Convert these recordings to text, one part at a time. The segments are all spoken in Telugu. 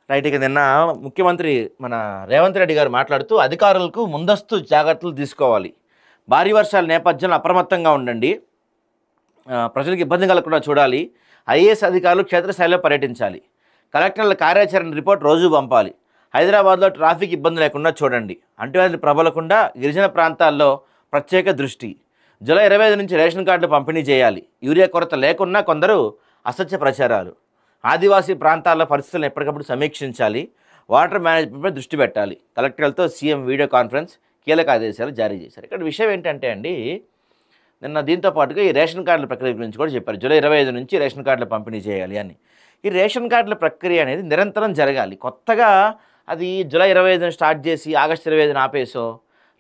రైట్. ఇక నిన్న ముఖ్యమంత్రి మన రేవంత్ రెడ్డి గారు మాట్లాడుతూ అధికారులకు ముందస్తు జాగ్రత్తలు తీసుకోవాలి. భారీ వర్షాల నేపథ్యంలో అప్రమత్తంగా ఉండండి. ప్రజలకు ఇబ్బంది కలగకుండా చూడాలి. ఐఏఎస్ అధికారులు క్షేత్రస్థాయిలో పర్యటించాలి. కలెక్టర్ల కార్యాచరణ రిపోర్ట్ రోజు పంపాలి. హైదరాబాద్లో ట్రాఫిక్ ఇబ్బంది లేకుండా చూడండి. అంటువ్యాధులు ప్రబలకుండా గిరిజన ప్రాంతాల్లో ప్రత్యేక దృష్టి. జూలై 25 నుంచి రేషన్ కార్డులు పంపిణీ చేయాలి. యూరియా కొరత లేకున్నా కొందరు అసత్య ప్రచారాలు. ఆదివాసీ ప్రాంతాల్లో పరిస్థితులను ఎప్పటికప్పుడు సమీక్షించాలి. వాటర్ మేనేజ్మెంట్పై దృష్టి పెట్టాలి. కలెక్టర్లతో సీఎం వీడియో కాన్ఫరెన్స్ కీలక ఆదేశాలు జారీ చేశారు. ఇక్కడ విషయం ఏంటంటే అండి, నిన్న దీంతో పాటుగా ఈ రేషన్ కార్డుల ప్రక్రియ గురించి కూడా చెప్పారు. జూలై 25 నుంచి రేషన్ కార్డులు పంపిణీ చేయాలి అని. ఈ రేషన్ కార్డుల ప్రక్రియ అనేది నిరంతరం జరగాలి. కొత్తగా అది జూలై 25 స్టార్ట్ చేసి ఆగస్టు 25 ఆపేసో,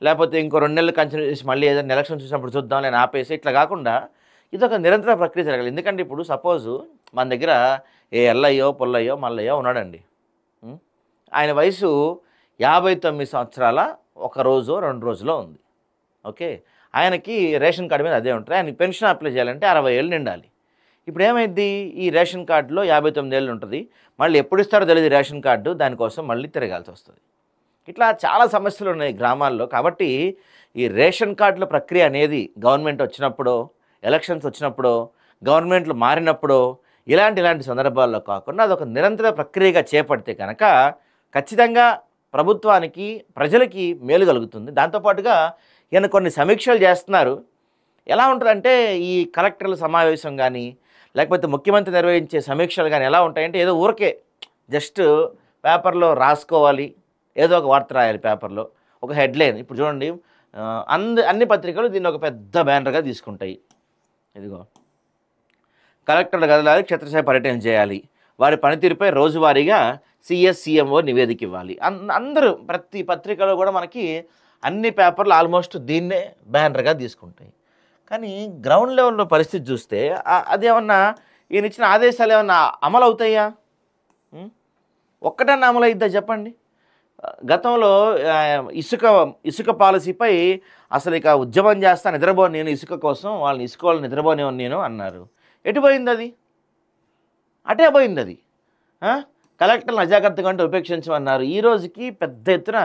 లేకపోతే ఇంకో 2 నెలలు కంటిన్యూ చేసి మళ్ళీ ఏదైనా ఎలక్షన్ చూసినప్పుడు చూద్దాం లేని ఆపేసి ఇట్లా కాకుండా ఇది ఒక నిరంతర ప్రక్రియ జరగాలి. ఎందుకంటే ఇప్పుడు సపోజు మన దగ్గర ఏ ఎల్లయ్యో పుల్లయ్యో మల్లయ్యో ఉన్నాడండి. ఆయన వయసు 59 సంవత్సరాల 1 రోజు 2 రోజులో ఉంది. ఓకే, ఆయనకి రేషన్ కార్డు మీద అదే ఉంటుంది. ఆయనకి పెన్షన్ అప్లై చేయాలంటే 60 ఏళ్ళు నిండాలి. ఇప్పుడు ఏమైంది, ఈ రేషన్ కార్డులో 59 ఏళ్ళు ఉంటుంది. మళ్ళీ ఎప్పుడు ఇస్తారో తెలియదు రేషన్ కార్డు, దానికోసం మళ్ళీ తిరగాల్సి వస్తుంది. ఇట్లా చాలా సమస్యలు ఉన్నాయి గ్రామాల్లో. కాబట్టి ఈ రేషన్ కార్డుల ప్రక్రియ అనేది గవర్నమెంట్ వచ్చినప్పుడు, ఎలక్షన్స్ వచ్చినప్పుడు, గవర్నమెంట్లు మారినప్పుడు ఇలాంటి సందర్భాల్లో కాకుండా అదొక నిరంతర ప్రక్రియగా చేపడితే కనుక ఖచ్చితంగా ప్రభుత్వానికి ప్రజలకి మేలు కలుగుతుంది. దాంతోపాటుగా ఈయన కొన్ని సమీక్షలు చేస్తున్నారు. ఎలా ఉంటుందంటే ఈ కలెక్టర్ల సమావేశం కానీ లేకపోతే ముఖ్యమంత్రి నిర్వహించే సమీక్షలు కానీ ఎలా ఉంటాయంటే ఏదో ఊరికే జస్ట్ పేపర్లో రాసుకోవాలి, ఏదో ఒక వార్త రాయాలి పేపర్లో, ఒక హెడ్లైన్. ఇప్పుడు చూడండి, అన్ని పత్రికలు దీన్ని ఒక పెద్ద బ్యానర్గా తీసుకుంటాయి. ఇదిగో, కలెక్టర్ల గదిలో క్షేత్రస్థాయి పర్యటన చేయాలి. వారి పనితీరుపై రోజువారీగా సిఎస్సిఎంఓ నివేదిక ఇవ్వాలి. అందరూ ప్రతి పత్రికలో కూడా మనకి అన్ని పేపర్లు ఆల్మోస్ట్ దీన్నే బ్యానర్గా తీసుకుంటాయి. కానీ గ్రౌండ్ లెవెల్లో పరిస్థితి చూస్తే అదేమన్నా ఈయన ఇచ్చిన ఆదేశాలు ఏమన్నా అమలు అవుతాయా? ఒక్కటన్నా అమలు అవుద్దా చెప్పండి? గతంలో ఇసుక పాలసీపై అసలు ఇక ఉద్యమం చేస్తా, నిద్రపోని నేను ఇసుక కోసం, వాళ్ళని ఇసుక వాళ్ళని నిద్రపోని నేను అన్నారు. ఎటు పోయింది అది? అటే పోయింది అది. కలెక్టర్లు అజాగ్రత్తగా అంటే ఉపేక్షించమన్నారు. ఈ రోజుకి పెద్ద ఎత్తున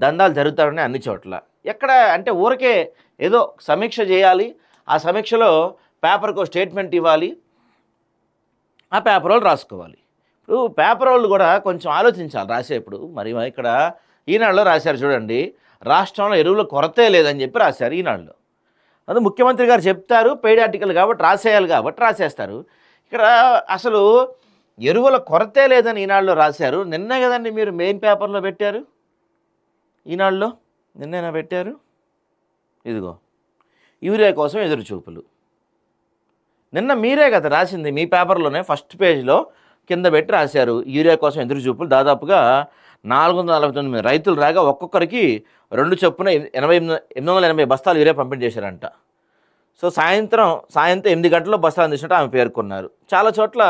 దందాలు జరుగుతాయని అన్ని చోట్ల. ఎక్కడ అంటే ఊరికే ఏదో సమీక్ష చేయాలి, ఆ సమీక్షలో పేపర్కు స్టేట్మెంట్ ఇవ్వాలి, ఆ పేపర్ వాళ్ళు రాసుకోవాలి. ఇప్పుడు పేపర్ వాళ్ళు కూడా కొంచెం ఆలోచించాలి రాసేప్పుడు. మరి ఇక్కడ ఈనాడులో రాశారు చూడండి, రాష్ట్రంలో ఎరువుల కొరతే లేదని చెప్పి రాశారు ఈనాడులో. అది ముఖ్యమంత్రి గారు చెప్తారు, పెయిడ్ ఆర్టికల్ కాబట్టి రాసేయాలి కాబట్టి రాసేస్తారు. ఇక్కడ అసలు ఎరువుల కొరతే లేదని ఈనాడులో రాశారు. నిన్నే కదండి మీరు మెయిన్ పేపర్లో పెట్టారు, ఈనాడులో నిన్నేనా పెట్టారు? ఇదిగో, యూరియా కోసం ఎదురు చూపులు. నిన్న మీరే కదా రాసింది, మీ పేపర్లోనే ఫస్ట్ పేజ్లో కింద పెట్టి రాశారు, యూరియా కోసం ఎదురు చూపులు. దాదాపుగా 449 రైతులు రాగా ఒక్కొక్కరికి 2 చొప్పున 880 బస్తాలు యూరియా పంపిణీ చేశారంట. సో సాయంత్రం 8 గంటల్లో బస్తాలు అందించినట్టు ఆమె పేర్కొన్నారు. చాలా చోట్ల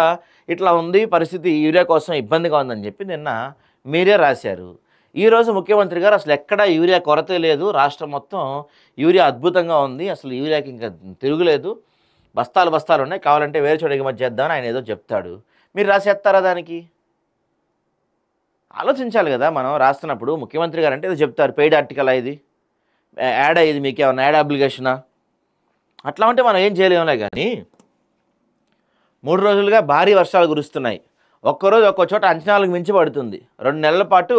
ఇట్లా ఉంది పరిస్థితి, యూరియా కోసం ఇబ్బందిగా ఉందని చెప్పి నిన్న మీరే రాశారు. ఈరోజు ముఖ్యమంత్రి గారు అసలు ఎక్కడా యూరియా కొరత లేదు, రాష్ట్రం మొత్తం యూరియా అద్భుతంగా ఉంది, అసలు యూరియాకి ఇంకా తిరుగులేదు, బస్తాలు ఉన్నాయి, కావాలంటే వేరే చోట ఎగుమతి చేద్దామని ఆయన ఏదో చెప్తాడు. మీరు రాసేస్తారా దానికి? ఆలోచించాలి కదా మనం రాస్తున్నప్పుడు. ముఖ్యమంత్రి గారు అంటే ఏదో చెప్తారు, పెయిడ్ ఆర్టికల్ ఇది, యాడ్ అయ్యేది, మీకేమన్నా యాడ్ అప్లికేషనా? అట్లా ఉంటే మనం ఏం చేయలేములే. కానీ 3 రోజులుగా భారీ వర్షాలు కురుస్తున్నాయి. ఒక్కరోజు ఒక్కో చోట అంచనాలకు మించి పడుతుంది. 2 నెలల పాటు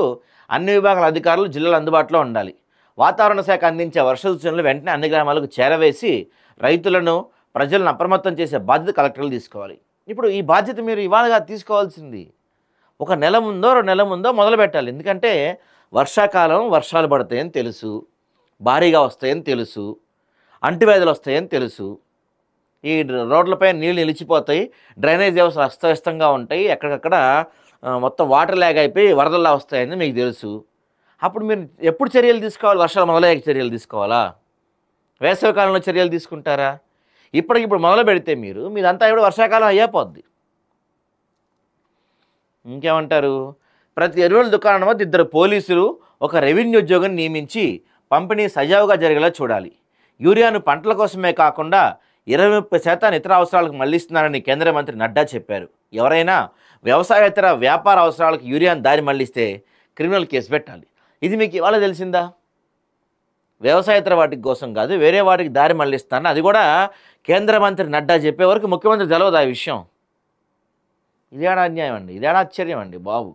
అన్ని విభాగాల అధికారులు జిల్లాలో అందుబాటులో ఉండాలి. వాతావరణ శాఖ అందించే వర్ష సూచనలు వెంటనే అన్ని గ్రామాలకు చేరవేసి రైతులను, ప్రజలను అప్రమత్తం చేసే బాధ్యత కలెక్టర్లు తీసుకోవాలి. ఇప్పుడు ఈ బాధ్యత మీరు ఇవాళగా తీసుకోవాల్సింది. 1 నెల ముందో 2 నెలల ముందో మొదలు పెట్టాలి. ఎందుకంటే వర్షాకాలం వర్షాలు పడతాయని తెలుసు, భారీగా వస్తాయని తెలుసు, అంటువ్యాధులు వస్తాయని తెలుసు, ఈ రోడ్లపై నీళ్ళు నిలిచిపోతాయి, డ్రైనేజ్ వ్యవస్థలు అస్తవ్యస్తంగా ఉంటాయి, ఎక్కడికక్కడ మొత్తం వాటర్ ల్యాగ్ అయిపోయి వరదల్లా వస్తాయని మీకు తెలుసు. అప్పుడు మీరు ఎప్పుడు చర్యలు తీసుకోవాలి? వర్షాలు మొదలయ్యాక చర్యలు తీసుకోవాలా? వేసవికాలంలో చర్యలు తీసుకుంటారా? ఇప్పుడు మొదలు పెడితే మీదంతా ఇప్పుడు వర్షాకాలం అయ్యేపోద్ది. ఇంకేమంటారు? ప్రతి ఎరువుల దుకాణం వద్ద 2 పోలీసులు, 1 రెవెన్యూ ఉద్యోగిని నియమించి పంపిణీ సజావుగా జరిగేలా చూడాలి. యూరియాను పంటల కోసమే కాకుండా 20-30% ఇతర అవసరాలకు మళ్లిస్తున్నారని కేంద్ర మంత్రి నడ్డా చెప్పారు. ఎవరైనా వ్యవసాయేతర వ్యాపార అవసరాలకు యూరియాను దారి మళ్లిస్తే క్రిమినల్ కేసు పెట్టాలి. ఇది మీకు ఇవాళ తెలిసిందా? వ్యవసాయేతర వాటి కోసం కాదు, వేరే వాటికి దారి మళ్లిస్తాను, అది కూడా కేంద్ర మంత్రి నడ్డా చెప్పే వరకు ముఖ్యమంత్రి తెలవదు ఆ విషయం. ఇదేడా అన్యాయం అండి, ఇదేడా ఆశ్చర్యం అండి బాబు.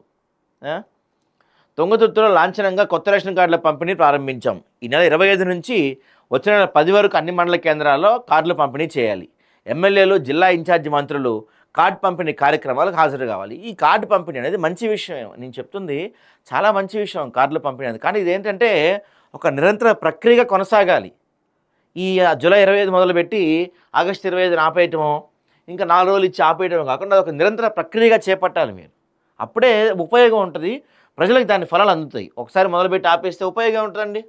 తుంగతుర్తిలో లాంఛనంగా కొత్త రేషన్ కార్డుల పంపిణీ ప్రారంభించాం. ఈ నెల 25 నుంచి వచ్చే నెల 10 వరకు అన్ని మండల కేంద్రాల్లో కార్డులు పంపిణీ చేయాలి. ఎమ్మెల్యేలు, జిల్లా ఇన్ఛార్జి మంత్రులు కార్డు పంపిణీ కార్యక్రమాలకు హాజరు కావాలి. ఈ కార్డు పంపిణీ అనేది మంచి విషయం, నేను చెప్తుంది చాలా మంచి విషయం కార్డుల పంపిణీ అనేది. కానీ ఇదేంటంటే ఒక నిరంతర ప్రక్రియగా కొనసాగాలి. ఈ జూలై 25 మొదలుపెట్టి ఆగస్టు 25 ఆపేయటమో, ఇంకా 4 రోజులు ఇచ్చి ఆపేయటమో కాకుండా ఒక నిరంతర ప్రక్రియగా చేపట్టాలి మీరు. అప్పుడే ఉపయోగం ఉంటుంది, ప్రజలకు దాని ఫలాలు అందుతాయి. ఒకసారి మొదలుపెట్టి ఆపేస్తే ఉపయోగం ఉంటుందండి.